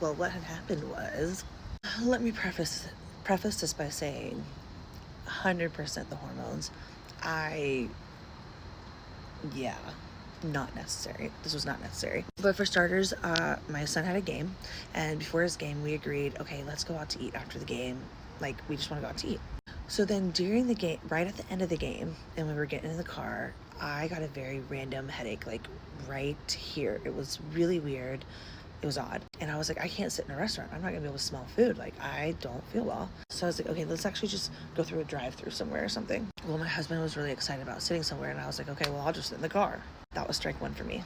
Well, what had happened was, let me preface this by saying 100% the hormones. I yeah, not necessary. This was not necessary. But for starters, my son had a game, and before his game, we agreed, okay, let's go out to eat after the game. Like, we just want to go out to eat. So then during the game, right at the end of the game, and we were getting in the car, I got a very random headache, like right here. It was really weird. It was odd. And I was like, I can't sit in a restaurant. I'm not gonna be able to smell food. Like, I don't feel well. So I was like, okay, let's actually just go through a drive-through somewhere or something. Well, my husband was really excited about sitting somewhere, and I was like, okay, well, I'll just sit in the car. That was strike one for me.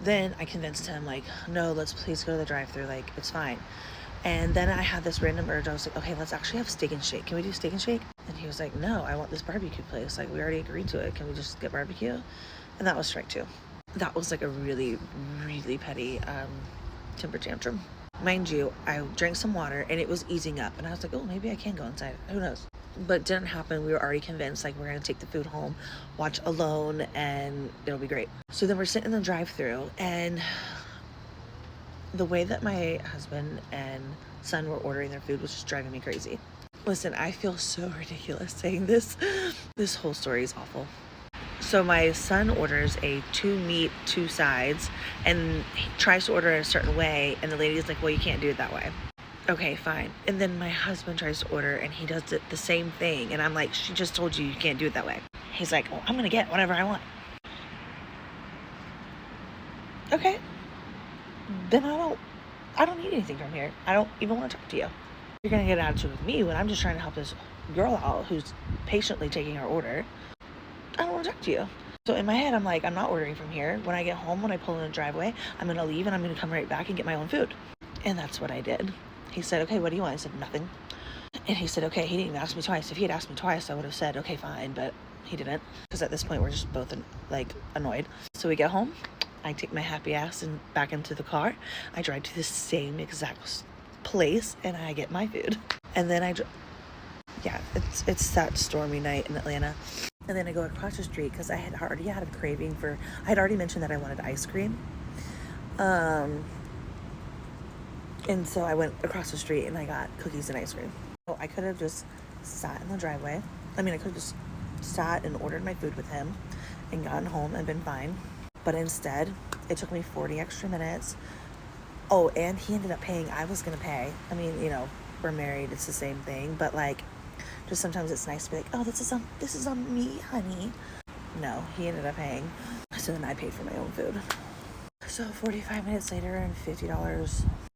Then I convinced him, like, no, let's please go to the drive-through. Like, it's fine. And then I had this random urge. I was like, okay, let's actually have Steak and Shake. Can we do Steak and Shake? And he was like, no, I want this barbecue place. Like, we already agreed to it. Can we just get barbecue? And that was strike two. That was like a really, really petty temper tantrum. Mind you, I drank some water and it was easing up. And I was like, oh, maybe I can go inside. Who knows? But it didn't happen. We were already convinced, like, we're going to take the food home, watch Alone, and it'll be great. So then we're sitting in the drive-thru, and the way that my husband and son were ordering their food was just driving me crazy. Listen, I feel so ridiculous saying this. This whole story is awful. So my son orders a 2 meat, 2 sides, and he tries to order it a certain way, and the lady's like, well, you can't do it that way. Okay, fine. And then my husband tries to order, and he does it the same thing, and I'm like, she just told you can't do it that way. He's like, well, I'm gonna get whatever I want. Okay, then I don't need anything from here. I don't even want to talk to you. You're gonna get an attitude with me when I'm just trying to help this girl out who's patiently taking her order. I don't want to talk to you. So in my head, I'm like, I'm not ordering from here. When I get home, when I pull in the driveway, I'm gonna leave and I'm gonna come right back and get my own food. And that's what I did. He said, okay, what do you want? I said, nothing. And he said, okay, he didn't even ask me twice. If he had asked me twice, I would have said, okay, fine, but he didn't. Because at this point, we're just both annoyed. So we get home. I take my happy ass and back into the car. I drive to the same exact place and I get my food. And then it's that stormy night in Atlanta. And then I go across the street because I had already had a craving for, I had already mentioned that I wanted ice cream. And so I went across the street and I got cookies and ice cream. So I could have just sat in the driveway. I could have just sat and ordered my food with him and gotten home and been fine. But instead, it took me 40 extra minutes. Oh, and he ended up paying. I was going to pay. We're married. It's the same thing. But just sometimes it's nice to be like, oh, this is on me, honey. No, he ended up paying. So then I paid for my own food. So 45 minutes later and $50